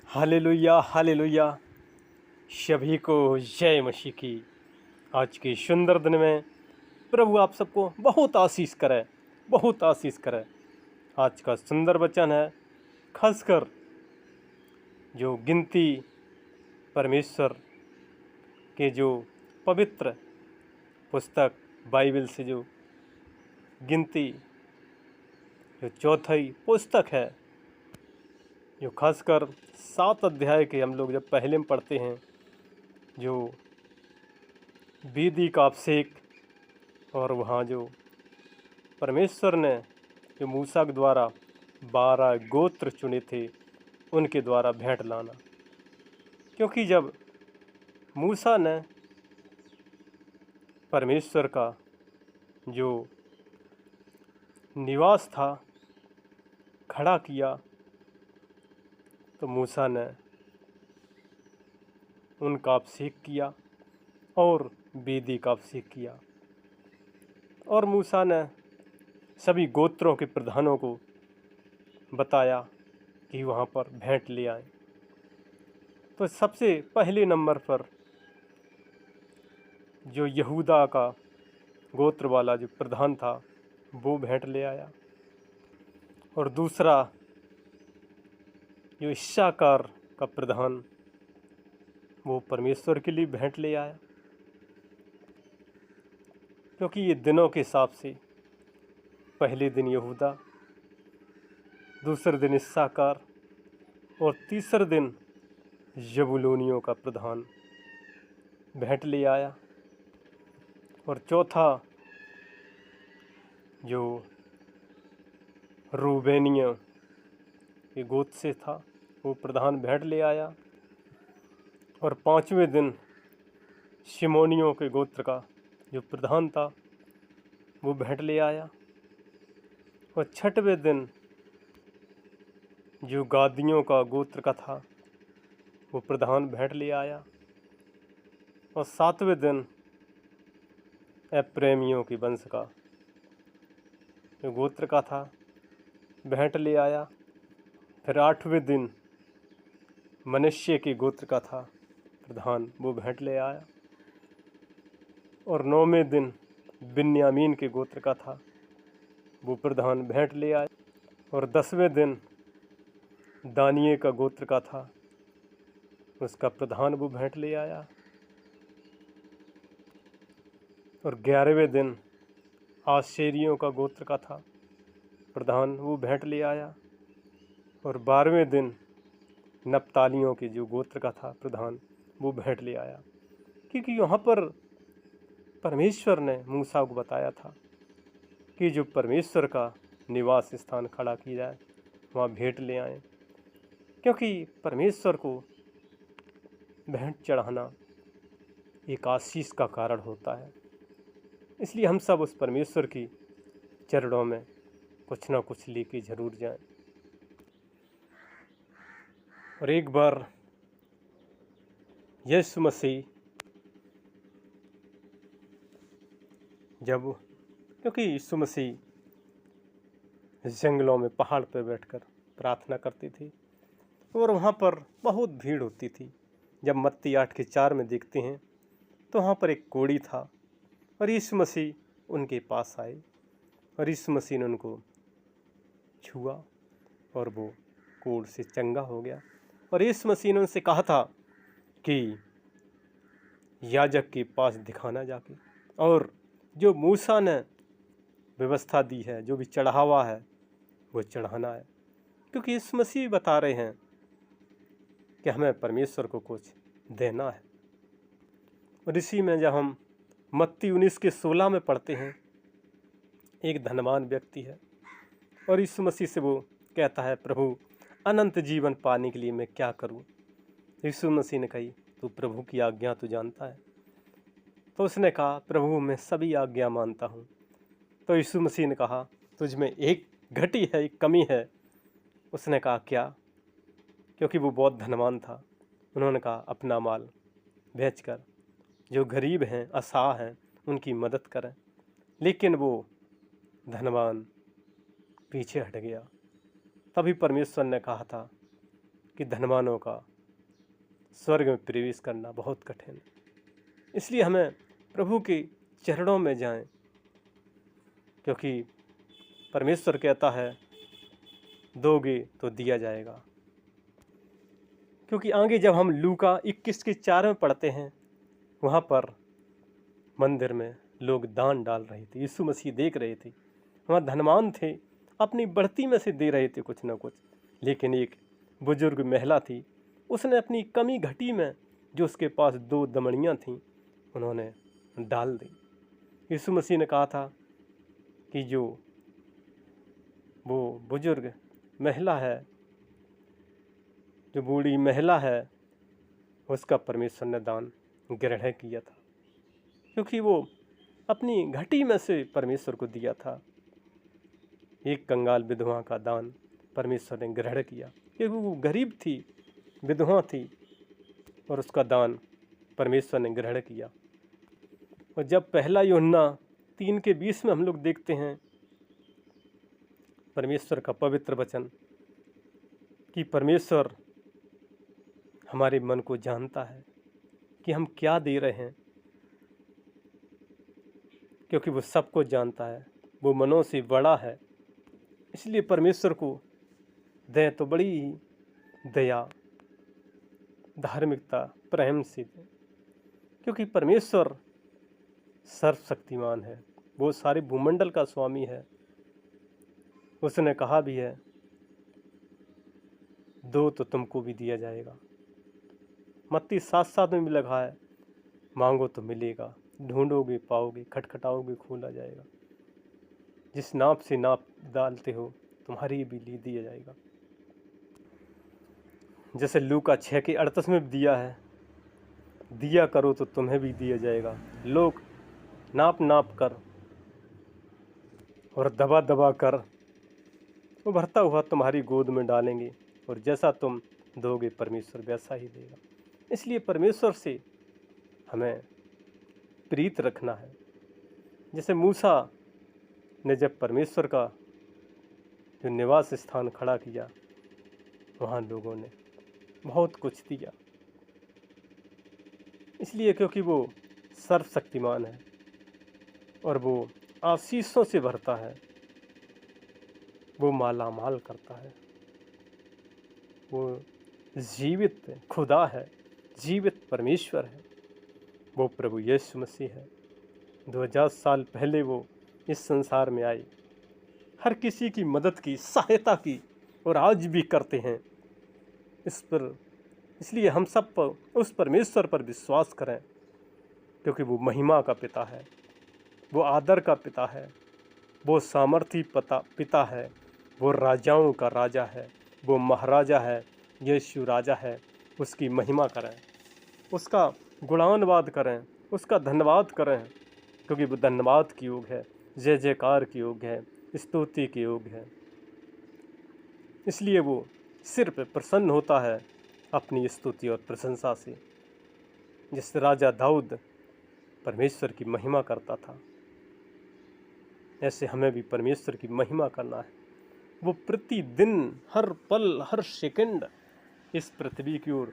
Hallelujah hallelujah. सभी को जय मसीह की। आज के सुंदर दिन में प्रभु आप सबको बहुत आशीष करे, बहुत आशीष करे। आज का सुंदर वचन है, खासकर जो गिनती परमेश्वर के जो पवित्र पुस्तक बाइबल से जो गिनती जो चौथी पुस्तक है, जो खासकर 7 अध्याय के हम लोग जब पहले में पढ़ते हैं, जो विधि का अभिषेक, और वहाँ जो परमेश्वर ने जो मूसा के द्वारा 12 गोत्र चुने थे उनके द्वारा भेंट लाना। क्योंकि जब मूसा ने परमेश्वर का जो निवास था खड़ा किया, तो मूसा ने उनका अभिषेक किया और वेदी का अभिषेक किया। और मूसा ने सभी गोत्रों के प्रधानों को बताया कि वहाँ पर भेंट ले आए। तो सबसे पहले नंबर पर जो यहूदा का गोत्र वाला जो प्रधान था वो भेंट ले आया, और दूसरा जो इस्साकार का प्रधान वो परमेश्वर के लिए भेंट ले आया। क्योंकि ये दिनों के हिसाब से पहले दिन यहूदा, दूसरे दिन इस्साकार और तीसरे दिन जबूलूनियों का प्रधान भेंट ले आया, और चौथा जो रूबेनियों के गोत्र से था वो प्रधान भेंट ले आया, और पांचवें दिन शिमोनियों के गोत्र का जो प्रधान था वो भेंट ले आया, और छठवें दिन जो गादियों का गोत्र का था वो प्रधान भेंट ले आया, और सातवें दिन एप्रैमियों के वंश का जो गोत्र का था भेंट ले आया। फिर आठवें दिन मनुष्य के गोत्र का था प्रधान, वो भेंट ले आया, और नौवें दिन बिन्यामीन के गोत्र का था वो प्रधान भेंट ले आया, और 10वें दिन दानिये का गोत्र का था उसका प्रधान वो भेंट ले आया, और 11वें दिन आशेरियों का गोत्र का था प्रधान वो भेंट ले आया, और 12वें दिन नप्तालियों के जो गोत्र का था प्रधान वो भेंट ले आया। क्योंकि यहाँ पर परमेश्वर ने मूसा को बताया था कि जो परमेश्वर का निवास स्थान खड़ा किया जाए वहाँ भेंट ले आए। क्योंकि परमेश्वर को भेंट चढ़ाना एक आशीष का कारण होता है, इसलिए हम सब उस परमेश्वर की चरणों में कुछ ना कुछ लेके जरूर जाएं। और एक बार यीशु मसीह जब, क्योंकि यीशु मसीह जंगलों में पहाड़ पर बैठकर प्रार्थना करती थी और वहाँ पर बहुत भीड़ होती थी। जब मत्ती 8:4 में देखते हैं तो वहाँ पर एक कोढ़ी था, और यीशु मसीह उनके पास आए और यीशु मसीह ने उनको छुआ और वो कोढ़ से चंगा हो गया। और यीशु मसीह ने उनसे कहा था कि याजक के पास दिखाना जाके, और जो मूसा ने व्यवस्था दी है, जो भी चढ़ावा है वो चढ़ाना है। क्योंकि यीशु मसीह बता रहे हैं कि हमें परमेश्वर को कुछ देना है। और इसी में जब हम मत्ती 19:16 में पढ़ते हैं, एक धनवान व्यक्ति है और यीशु मसीह से वो कहता है, प्रभु अनंत जीवन पाने के लिए मैं क्या करूं? यीशु मसीह ने कही, तू प्रभु की आज्ञा तो जानता है। तो उसने कहा, प्रभु मैं सभी आज्ञा मानता हूं। तो यीशु मसीह ने कहा, तुझ में एक घटी है, एक कमी है। उसने कहा, क्या? क्योंकि वो बहुत धनवान था। उन्होंने कहा, अपना माल बेचकर जो गरीब हैं, असहाय हैं, उनकी मदद करें। लेकिन वो धनवान पीछे हट गया। तभी परमेश्वर ने कहा था कि धनवानों का स्वर्ग में प्रवेश करना बहुत कठिन है। इसलिए हमें प्रभु के चरणों में जाएं, क्योंकि परमेश्वर कहता है दोगे तो दिया जाएगा। क्योंकि आगे जब हम लूका 21 के 4 में पढ़ते हैं, वहाँ पर मंदिर में लोग दान डाल रहे थे, यीशु मसीह देख रहे थे, वहाँ धनवान थे, अपनी बढ़ती में से दे रहे थे कुछ ना कुछ। लेकिन एक बुजुर्ग महिला थी, उसने अपनी कमी घटी में जो उसके पास 2 दमड़ियाँ थीं, उन्होंने डाल दी। यीशु मसीह ने कहा था कि जो वो बुजुर्ग महिला है, जो बूढ़ी महिला है, उसका परमेश्वर ने दान ग्रहण किया था, क्योंकि वो अपनी घटी में से परमेश्वर को दिया था। एक कंगाल विधवा का दान परमेश्वर ने ग्रहण किया, क्योंकि वो गरीब थी, विधवा थी, और उसका दान परमेश्वर ने ग्रहण किया। और जब पहला यूहन्ना 3:20 में हम लोग देखते हैं परमेश्वर का पवित्र वचन कि परमेश्वर हमारे मन को जानता है कि हम क्या दे रहे हैं, क्योंकि वो सबको जानता है, वो मनों से बड़ा है। इसलिए परमेश्वर को दें तो बड़ी ही दया, धार्मिकता, प्रेम से दें, क्योंकि परमेश्वर सर्वशक्तिमान है, वो सारे भूमंडल का स्वामी है। उसने कहा भी है दो तो तुमको भी दिया जाएगा। मत्ती 7:7 में भी लिखा है मांगो तो मिलेगा, ढूंढोगे पाओगे, खटखटाओगे खोला जाएगा। जिस नाप से नाप डालते हो तुम्हारी भी ली दिया जाएगा। जैसे लूका 6:38 में दिया है, दिया करो तो तुम्हें भी दिया जाएगा। लोग नाप नाप कर और दबा दबा कर वो भरता हुआ तुम्हारी गोद में डालेंगे, और जैसा तुम दोगे परमेश्वर वैसा ही देगा। इसलिए परमेश्वर से हमें प्रीत रखना है। जैसे मूसा ने जब परमेश्वर का जो निवास स्थान खड़ा किया, वहाँ लोगों ने बहुत कुछ दिया, इसलिए क्योंकि वो सर्वशक्तिमान है और वो आशीषों से भरता है, वो माला माल करता है, वो जीवित खुदा है, जीवित परमेश्वर है, वो प्रभु यीशु मसीह है। 2000 साल पहले वो इस संसार में आए, हर किसी की मदद की, सहायता की, और आज भी करते हैं। इसलिए हम सब पर उस परमेश्वर पर विश्वास करें, क्योंकि वो महिमा का पिता है, वो आदर का पिता है, वो सामर्थी पिता है, वो राजाओं का राजा है, वो महाराजा है, यीशु राजा है। उसकी महिमा करें, उसका गुणानुवाद करें, उसका धन्यवाद करें, क्योंकि वो धन्यवाद की योग है, जय जयकार की योग है, स्तुति की योग है। इसलिए वो सिर्फ प्रसन्न होता है अपनी स्तुति और प्रशंसा से। जिस राजा दाऊद परमेश्वर की महिमा करता था, ऐसे हमें भी परमेश्वर की महिमा करना है। वो प्रतिदिन, हर पल, हर सेकंड इस पृथ्वी की ओर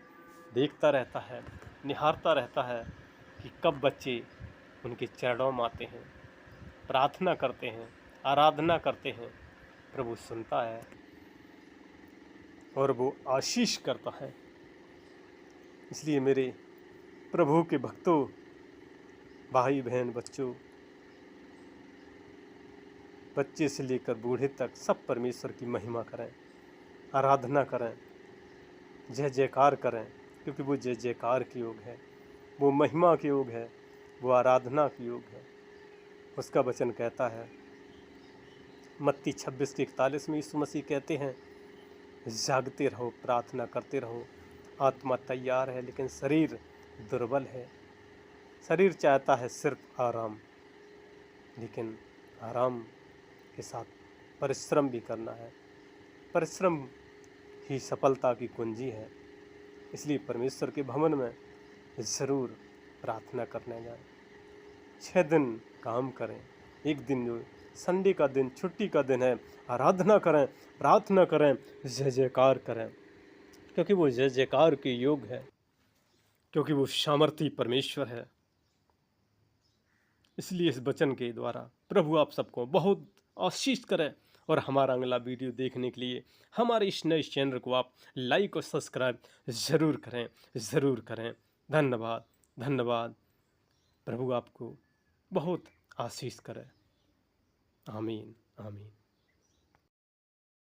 देखता रहता है, निहारता रहता है कि कब बच्चे उनके चरणों में आते हैं, प्रार्थना करते हैं, आराधना करते हैं। प्रभु सुनता है और वो आशीष करता है। इसलिए मेरे प्रभु के भक्तों, भाई बहन, बच्चे से लेकर बूढ़े तक सब परमेश्वर की महिमा करें, आराधना करें, जय जयकार करें, क्योंकि वो जय जयकार की योग है, वो महिमा की योग है, वो आराधना की योग है। उसका वचन कहता है मत्ती 26:41 में यीशु मसीह कहते हैं जागते रहो, प्रार्थना करते रहो। आत्मा तैयार है लेकिन शरीर दुर्बल है। शरीर चाहता है सिर्फ आराम, लेकिन आराम के साथ परिश्रम भी करना है। परिश्रम ही सफलता की कुंजी है। इसलिए परमेश्वर के भवन में ज़रूर प्रार्थना करने जाएं। 6 दिन काम करें, एक दिन जो संडे का दिन, छुट्टी का दिन है, आराधना करें, प्रार्थना करें, जय जयकार करें। क्योंकि वो जय जयकार के योग है, क्योंकि वो सामर्थी परमेश्वर है। इसलिए इस वचन के द्वारा प्रभु आप सबको बहुत आशीष करें। और हमारा अगला वीडियो देखने के लिए हमारे इस नए चैनल को आप लाइक और सब्सक्राइब ज़रूर करें, ज़रूर करें। धन्यवाद, धन्यवाद। प्रभु आपको बहुत आशीष करे। आमीन, आमीन।